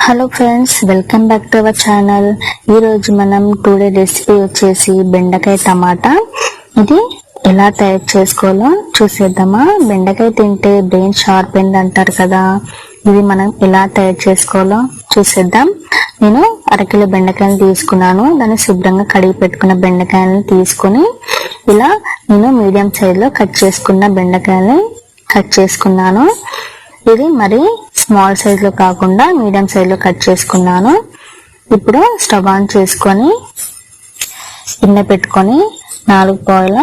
Hello friends, welcome back to our channel. ఈరోజు మనం today recipe వచ్చేసి బెండకాయ టమాటా. ఇది ఎలా తయారు చేసుకోవాలో చూసేద్దామా. బెండకాయ తింటే బ్రెయిన్ షార్ప్ అయింది అంటారు కదా, ఇది మనం ఎలా తయారు చేసుకోవాలో చూసేద్దాం. నేను అరకిలో బెండకాయలు తీసుకున్నాను. దాన్ని శుభ్రంగా కడిగి పెట్టుకున్న బెండకాయలను తీసుకుని ఇలా నేను మీడియం సైజులో కట్ చేసుకున్న బెండకాయలని కట్ చేసుకున్నాను. ఇది మరి స్మాల్ సైజ్ లో కాకుండా మీడియం సైజ్ లో కట్ చేసుకున్నాను. ఇప్పుడు స్టవ్ ఆన్ చేసుకొని గిన్నె పెట్టుకొని 4 పావుల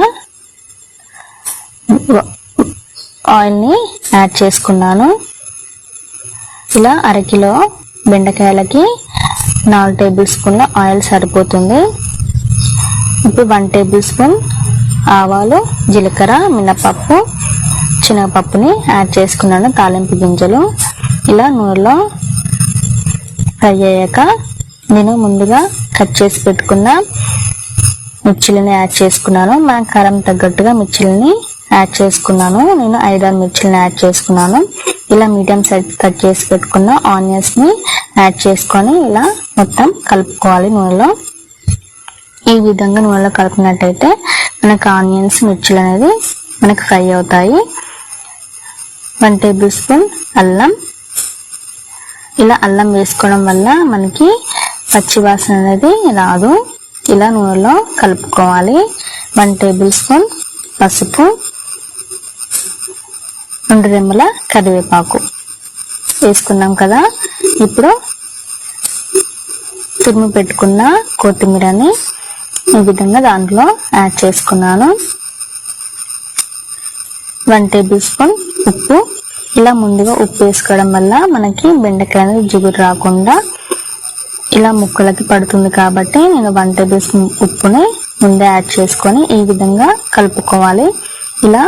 ఆయిల్ ని యాడ్ చేసుకున్నాను. ఇలా అరకిలో బెండకాయలకి 4 టేబుల్ స్పూన్ల ఆయిల్ సరిపోతుంది. ఇప్పుడు 1 టేబుల్ స్పూన్ ఆవాలు, జీలకర్ర, మినపప్పు, శనగపప్పుని యాడ్ చేసుకున్నాను. తాలింపు గింజలు ఇలా నూనెలో ఫ్రై అయ్యాక నేను ముందుగా కట్ చేసి పెట్టుకున్న మిర్చిలని యాడ్ చేసుకున్నాను. మన కారం తగ్గట్టుగా మిర్చిలని యాడ్ చేసుకున్నాను. నేను 5-6 మిర్చిలని యాడ్ చేసుకున్నాను. ఇలా మీడియం సైజ్ కట్ చేసి పెట్టుకున్న ఆనియన్స్ ని యాడ్ చేసుకొని ఇలా మొత్తం కలుపుకోవాలి నూనెలో. ఈ విధంగా నూనెలో కలుపుకున్నట్టయితే మనకు ఆనియన్స్, మిర్చిలు అనేది మనకు ఫ్రై అవుతాయి. 1 టేబుల్ స్పూన్ అల్లం. ఇలా అల్లం వేసుకోవడం వల్ల మనకి పచ్చి వాసన అనేది రాదు. ఇలా నూనెలో కలుపుకోవాలి. 1 టేబుల్ స్పూన్ పసుపు, 2 రెమ్మల కరివేపాకు వేసుకున్నాం కదా. ఇప్పుడు తురిమి పెట్టుకున్న కొత్తిమీరని ఈ విధంగా దాంట్లో యాడ్ చేసుకున్నాను. 1 టేబుల్ స్పూన్ ఉప్పు. ఇలా ముందుగా ఉప్పు వేసుకోవడం వల్ల మనకి బెండకాయ జిగురు రాకుండా ఇలా ముక్కలకి పడుతుంది కాబట్టి నేను 1 టేబుల్ స్పూన్ ఉప్పుని ముందే యాడ్ చేసుకొని ఈ విధంగా కలుపుకోవాలి. ఇలా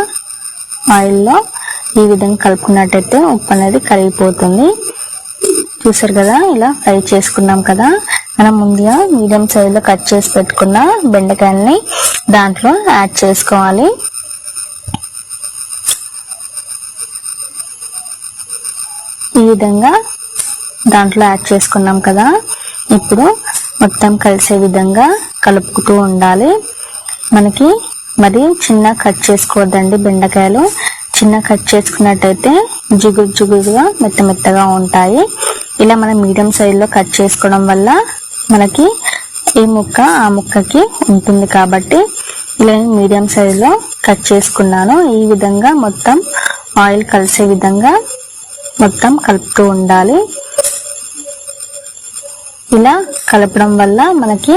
ఆయిల్లో ఈ విధంగా కలుపుకున్నట్టయితే ఉప్పు అనేది కరిగిపోతుంది. చూసారు కదా, ఇలా ఫ్రై చేసుకున్నాం కదా. మనం ముందుగా మీడియం సైజులో కట్ చేసి పెట్టుకున్న బెండకాయల్ని దాంట్లో యాడ్ చేసుకోవాలి. ఈ విధంగా దాంట్లో యాడ్ చేసుకున్నాం కదా. ఇప్పుడు మొత్తం కలిసే విధంగా కలుపుకుంటూ ఉండాలి. మనకి మరి చిన్న కట్ చేసుకోవద్దండి బెండకాయలు. చిన్న కట్ చేసుకున్నట్టయితే జిగురు జిగురుగా మెత్తగా ఉంటాయి. ఇలా మనం మీడియం సైజులో కట్ చేసుకోవడం వల్ల మనకి ఈ ముక్క ఆ ముక్కకి ఉంటుంది కాబట్టి ఇలా మీడియం సైజులో కట్ చేసుకున్నాను. ఈ విధంగా మొత్తం ఆయిల్ కలిసే విధంగా మొత్తం కలుపుతూ ఉండాలి. ఇలా కలపడం వల్ల మనకి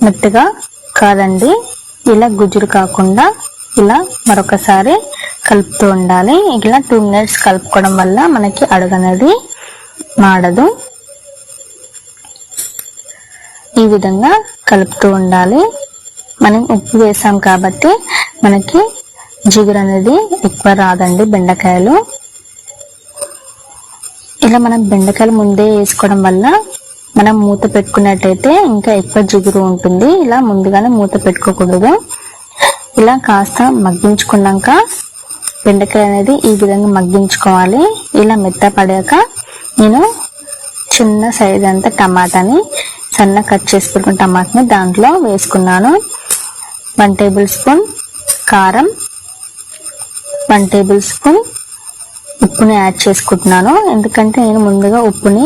మెత్తగా కాదండి, ఇలా గుజ్జురు కాకుండా ఇలా మరొకసారి కలుపుతూ ఉండాలి. ఇలా 2 మినిట్స్ కలుపుకోవడం వల్ల మనకి అడుగు అనేది మాడదు. ఈ విధంగా కలుపుతూ ఉండాలి. మనం ఉప్పు వేసాం కాబట్టి మనకి జిగురు అనేది ఎక్కువ రాదండి బెండకాయలు. ఇలా మనం బెండకాయలు ముందే వేసుకోవడం వల్ల మనం మూత పెట్టుకున్నట్టయితే ఇంకా ఎక్కువ జిగురు ఉంటుంది. ఇలా ముందుగానే మూత పెట్టుకోకూడదు. ఇలా కాస్త మగ్గించుకున్నాక బెండకాయ అనేది ఈ విధంగా మగ్గించుకోవాలి. ఇలా మెత్తపడాక నేను చిన్న సైజ్ అంత టమాటాని సన్న కట్ చేసి పెట్టుకున్న టమాటాని దాంట్లో వేసుకున్నాను. 1 టేబుల్ స్పూన్ కారం, 1 టేబుల్ స్పూన్ ఉప్పుని యాడ్ చేసుకుంటున్నాను. ఎందుకంటే నేను ముందుగా ఉప్పుని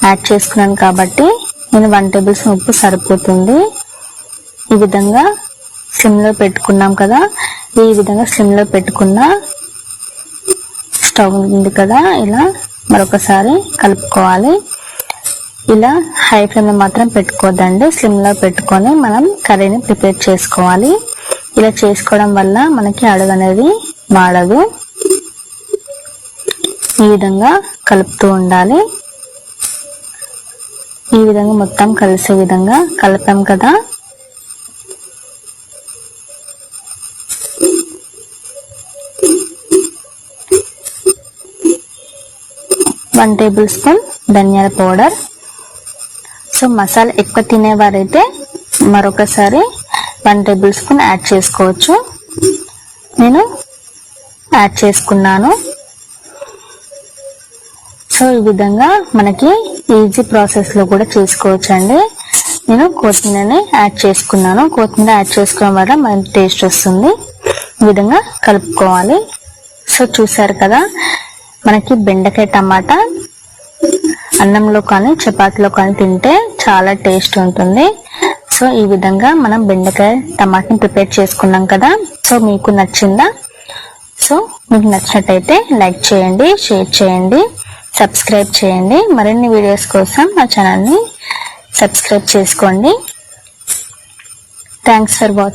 యాడ్ చేసుకున్నాను కాబట్టి నేను 1 టేబుల్ స్పూన్ ఉప్పు సరిపోతుంది. ఈ విధంగా స్లిమ్ లో పెట్టుకున్నాం కదా. ఈ విధంగా స్లిమ్ లో పెట్టుకున్న స్టవ్ ఉంది కదా, ఇలా మరొకసారి కలుపుకోవాలి. ఇలా హై ఫ్లేమ్ లో మాత్రం పెట్టుకోవద్దండి, స్లిమ్ లో పెట్టుకొని మనం కర్రీని ప్రిపేర్ చేసుకోవాలి. ఇలా చేసుకోవడం వల్ల మనకి అడుగు అనేది మాడదు. ఈ విధంగా కలుపుతూ ఉండాలి. ఈ విధంగా మొత్తం కలిసే విధంగా కలిపాం కదా. వన్ టేబుల్ స్పూన్ ధనియాల పౌడర్. సో మసాలా ఎక్కువ తినేవారైతే మరొకసారి 1 టేబుల్ స్పూన్ యాడ్ చేసుకోవచ్చు. నేను యాడ్ చేసుకున్నాను. సో ఈ విధంగా మనకి ఈజీ ప్రాసెస్ లో కూడా చేసుకోవచ్చు అండి. నేను కొత్తిమీరని యాడ్ చేసుకున్నాను. కొత్తిమీర యాడ్ చేసుకోవడం వల్ల మంచి టేస్ట్ వస్తుంది. ఈ విధంగా కలుపుకోవాలి. సో చూసారు కదా, మనకి బెండకాయ టమాటా అన్నంలో కానీ చపాతీలో కానీ తింటే చాలా టేస్ట్ ఉంటుంది. సో ఈ విధంగా మనం బెండకాయ టమాటాని ప్రిపేర్ చేసుకున్నాం కదా. సో మీకు నచ్చిందా? సో మీకు నచ్చినట్టయితే లైక్ చేయండి, షేర్ చేయండి, సబ్స్క్రైబ్ చేయండి. మరిన్ని వీడియోస్ కోసం మా ఛానల్ని సబ్స్క్రైబ్ చేసుకోండి. Thanks for watching.